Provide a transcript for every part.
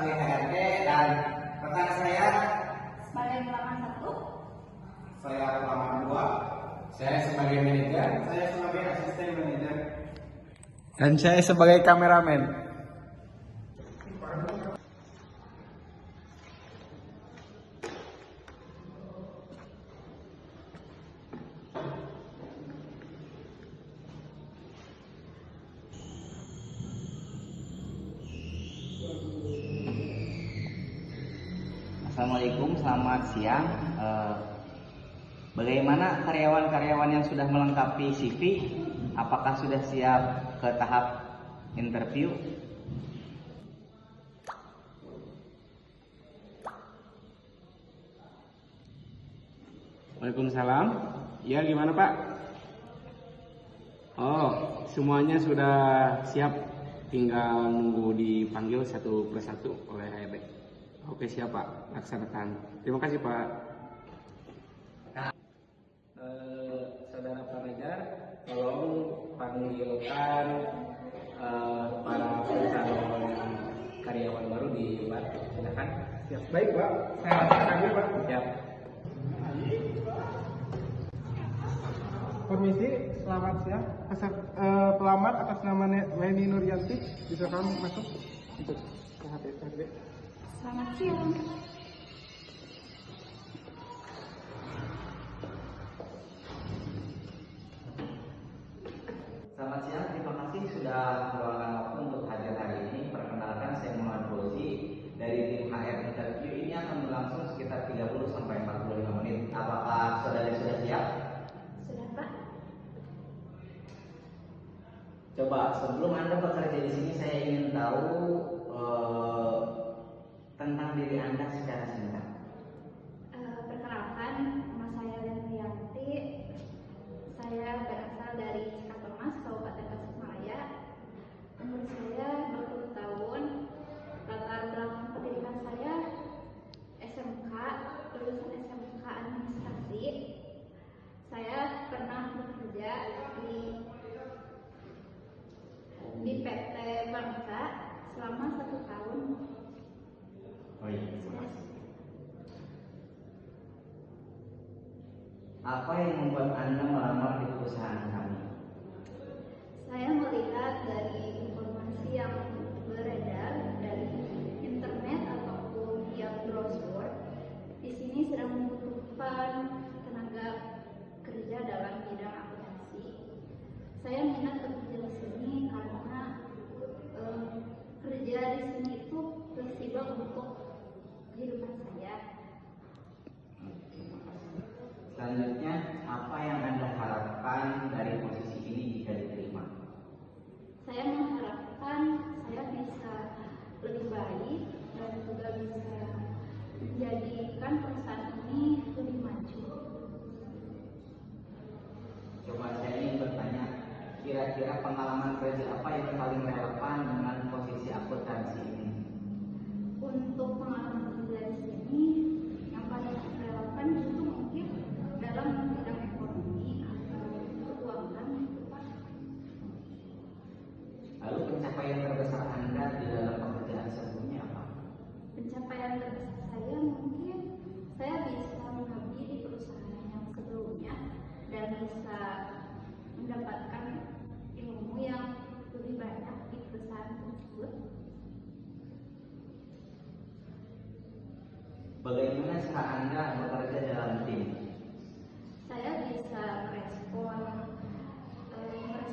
sebagai HRD dan rekan saya sebagai pelamar 1. Saya pelamar 2. Saya sebagai manajer. Saya sebagai asisten manajer. Dan saya sebagai kameramen. Assalamualaikum, selamat siang. Bagaimana karyawan-karyawan yang sudah melengkapi CV? Apakah sudah siap ke tahap interview? Waalaikumsalam. Ya, gimana Pak? Oh, semuanya sudah siap. Tinggal nunggu dipanggil satu persatu oleh HRD. Oke, siap Pak. Laksanakan. Terima kasih Pak. Saudara manajer, tolong panggilkan para calon karyawan baru di luar. Silakan. Siap. Baik Pak, saya laksanakan Pak. Siap. Permisi, selamat siang. Pelamar atas nama Weni Nuryanti, bisa kamu masuk untuk ke HRD. Selamat siang. Selamat siang, terima kasih sudah meluangkan waktu untuk hadir hari ini. Perkenalkan, saya Muhammad Fauzi dari tim HR interview. Ini akan berlangsung sekitar 30 sampai 45 menit. Apakah saudara sudah siap? Sudah Pak? Coba sebelum Anda bekerja di sini, saya ingin tahu tentang diri Anda secara singkat. Perkenalkan, nama saya Lenianti. Saya berasal dari Cikatomas, Kabupaten Tasikmalaya. Umur saya 20 tahun. Latar belakang pendidikan saya SMK, lulusan SMK Administrasi. Saya pernah bekerja di PT Bangsa selama 1 tahun. Oh iya, terima kasih. Apa yang membuat Anda melamar di perusahaan kami? Saya melihat dari informasi yang beredar dari internet ataupun yang brosur, di sini sedang membutuhkan tenaga kerja dalam bidang akuntansi. Saya minat bekerja di sini karena kerja di sini itu fleksibel untuk kehidupan saya. Selanjutnya, apa yang Anda harapkan dari posisi ini jika diterima? Saya mengharapkan saya bisa lebih baik dan juga bisa menjadikan perusahaan ini lebih maju. Coba saya ingin bertanya, kira-kira pengalaman kerja apa yang paling relevan dengan posisi akuntansi ini? Untuk pengalaman kerja di sini, yang paling relevan itu mungkin dalam bidang ekonomi atau keuangan, Pak. Lalu pencapaian terbesar Anda di dalam pekerjaan sebelumnya apa? Pencapaian terbesar saya mungkin saya bisa mengabdi di perusahaan yang sebelumnya dan bisa mendapatkan ilmu yang lebih banyak di perusahaan tersebut. Bagaimana cara Anda bekerja dalam tim? Saya bisa merespon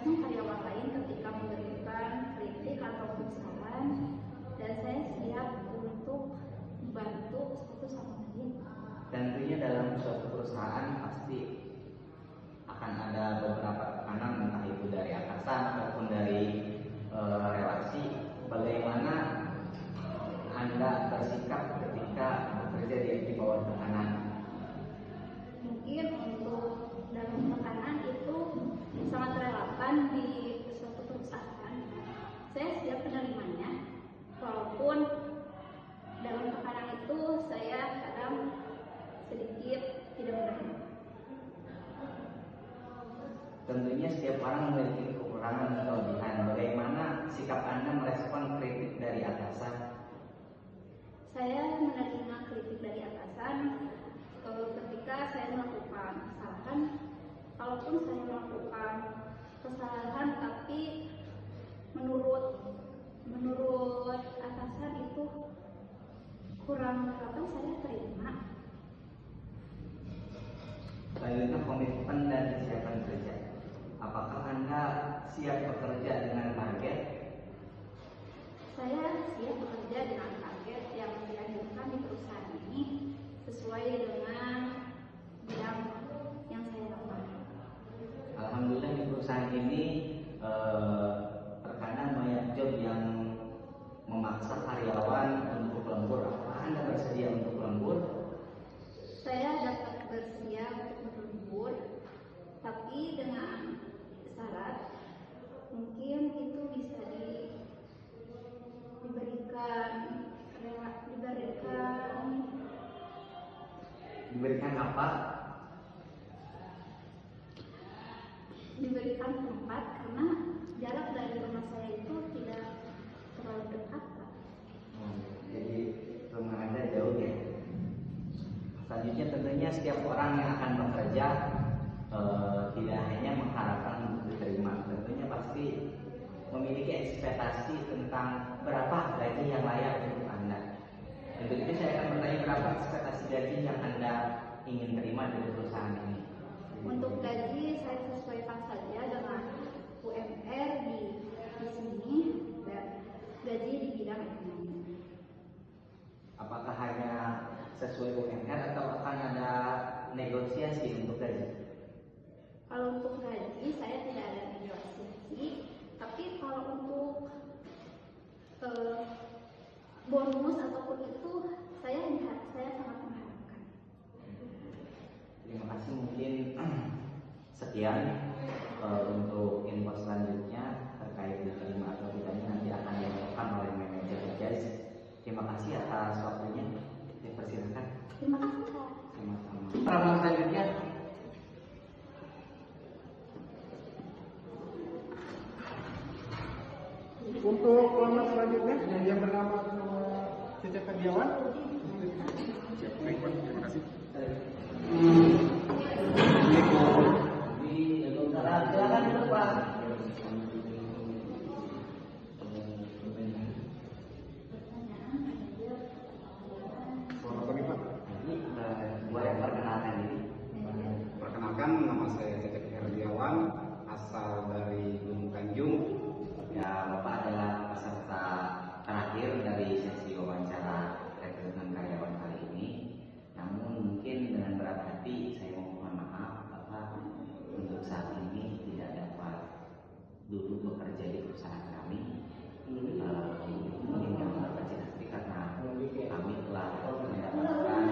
karyawan lain ketika memberikan kritik ataupun saran, dan saya siap untuk membantu satu sama lain. Tentunya dalam suatu perusahaan pasti akan ada beberapa tekanan, entah itu dari atasan ataupun dari relasi. Bagaimana Anda bersikap ketika bekerja di bawah tekanan? Mungkin untuk dalam tekanan itu sangat relevan di suatu perusahaan. Saya siap menerimanya, walaupun dalam tekanan itu saya kadang sedikit tidak berani. Tentunya setiap orang memiliki kekurangan dan kelebihan. Bagaimana sikap Anda merespon kritik dari atasan? kurang harapan saya terima. Selanjutnya komitmen dan kesiapan kerja. Apakah Anda siap bekerja dengan target? Saya siap bekerja dengan target yang dianjurkan di perusahaan ini sesuai dengan bidang yang saya lamar. Alhamdulillah di perusahaan ini terkadang banyak job yang memaksa karyawan untuk lembur. Apakah Anda bersedia untuk lembur? Saya dapat bersiap untuk berlibur, tapi dengan syarat mungkin itu bisa Diberikan apa? Diberikan tempat, karena jarak dari rumah saya itu tidak terlalu dekat, Pak. Jadi rumah Anda jauh ya. Selanjutnya tentunya setiap orang yang akan bekerja tidak hanya mengharapkan untuk diterima, tentunya pasti memiliki ekspektasi tentang berapa gaji yang layak untuk Anda. Untuk itu saya akan bertanya berapa ekspektasi gaji yang Anda ingin terima dari perusahaan ini. Untuk gaji saya sesuaikan saja dengan UMR di sini dan gaji di bidang ekonomi. Apakah hanya sesuai UMR atau akan ada negosiasi untuk gaji? Kalau untuk gaji saya tidak ada negosiasi, tapi kalau untuk bonus ataupun itu saya sangat mengharapkan. Terima kasih, mungkin sekian untuk info selanjutnya terkait diterima atau tidaknya nanti akan dilakukan oleh manajer Jazz. Terima kasih atas waktunya. Dipersilakan. Terima kasih, Pak. Sama-sama. Pertama selanjutnya. Untuk pelamar selanjutnya yang bernama Cecep Ferdiawan. Terima kasih. Silakan dulu, Pak. Bagi Pak. Boleh perkenalkan diri. Perkenalkan, nama saya Cecep Ferdiawan, asal dari Gunung Tanjung. Ya, Bapak adalah peserta terakhir dari sesi wawancara rekrutmen karyawan kali ini. Namun mungkin dengan berat hati saya mohon maaf Bapak untuk saat ini tidak dapat duduk bekerja di perusahaan kami. Mungkin yang berbeda karena kami telah mendapatkan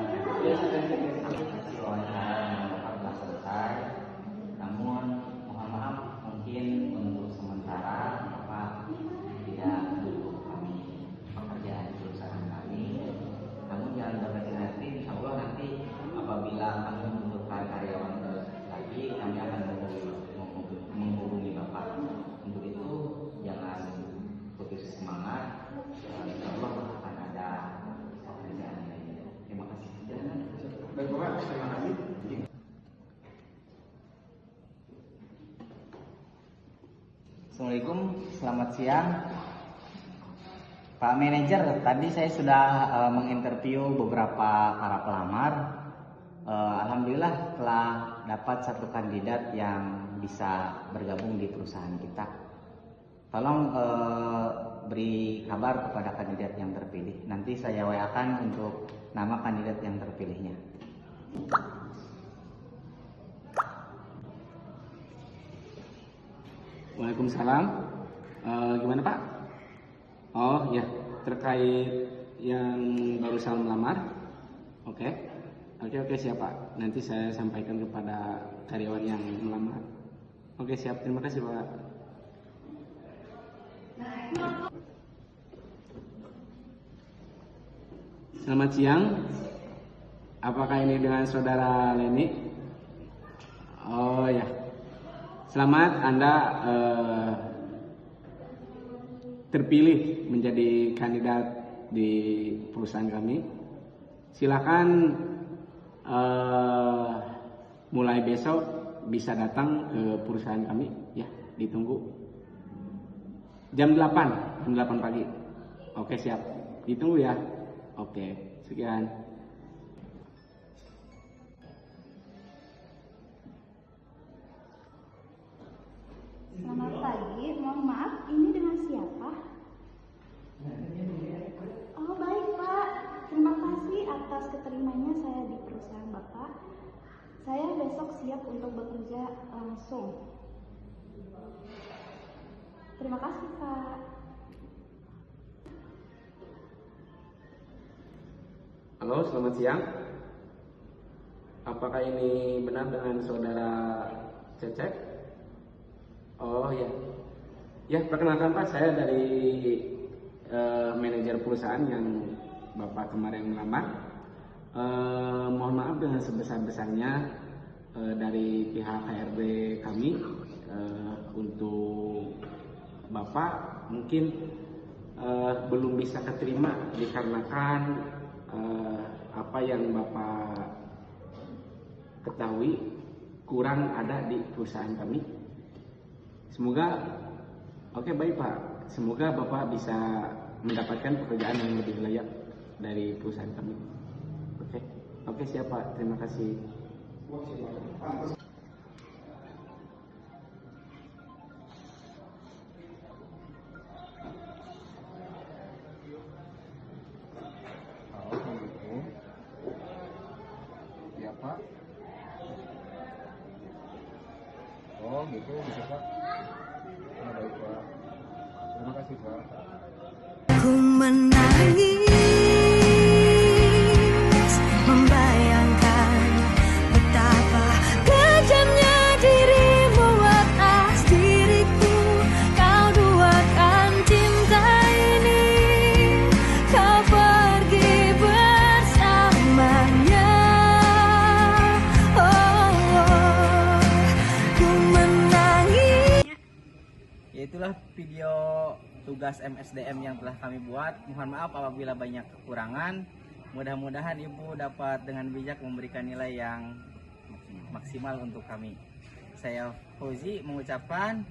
aplikasi wawancara yang Bapak telah selesai. Namun mohon maaf mungkin untuk sementara Bapak tidak duduk kami pekerjaan di perusahaan kami. Namun jangan berkecil hati, insya Allah nanti apabila kami membutuhkan karyawan lagi, kami akan menghubungi Bapak. Untuk itu jangan putus semangat. Insya Allah akan ada pekerjaan lainnya. Terima kasih. Silakan. Baik Bapak, terima kasih. Assalamualaikum, selamat siang Pak Manajer. Tadi saya sudah menginterview beberapa para pelamar. Alhamdulillah telah dapat satu kandidat yang bisa bergabung di perusahaan kita. Tolong beri kabar kepada kandidat yang terpilih. Nanti saya WA-kan untuk nama kandidat yang terpilihnya. Waalaikumsalam. Gimana Pak? Oh ya, terkait yang barusan melamar. Oke, siap Pak. Nanti saya sampaikan kepada karyawan yang melamar. Oke, siap. Terima kasih Pak. Selamat siang. Apakah ini dengan saudara Leni? Oh ya. Selamat, Anda terpilih menjadi kandidat di perusahaan kami. Silakan mulai besok bisa datang ke perusahaan kami, ya, ditunggu. Jam 8 pagi. Oke, siap. Ditunggu ya. Oke, sekian. Selamat pagi, mohon maaf, ini dengan siapa? Oh baik Pak, terima kasih atas keterimanya saya di perusahaan Bapak. Saya besok siap untuk bekerja langsung. Terima kasih Pak. Halo, selamat siang. Apakah ini benar dengan saudara Cecep? Oh ya, ya perkenalkan Pak, saya dari manajer perusahaan yang Bapak kemarin melamar. Mohon maaf dengan sebesar-besarnya dari pihak HRD kami untuk Bapak mungkin belum bisa keterima dikarenakan apa yang Bapak ketahui kurang ada di perusahaan kami. Semoga baik Pak. Semoga Bapak bisa mendapatkan pekerjaan yang lebih layak dari perusahaan kami. Oke siap Pak. Terima kasih. Ya Pak. Oh gitu bisa Pak. Oh, baik Pak. Terima kasih Pak. Ku menangis membayangkan betapa kejamnya dirimu atas diriku. Kau duakan cinta ini, kau pergi bersamanya. Ku menangis. Itulah video tugas MSDM yang telah kami buat. Mohon maaf apabila banyak kekurangan. Mudah-mudahan Ibu dapat dengan bijak memberikan nilai yang maksimal untuk kami. Saya Fauzi mengucapkan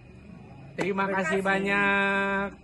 Terima kasih banyak.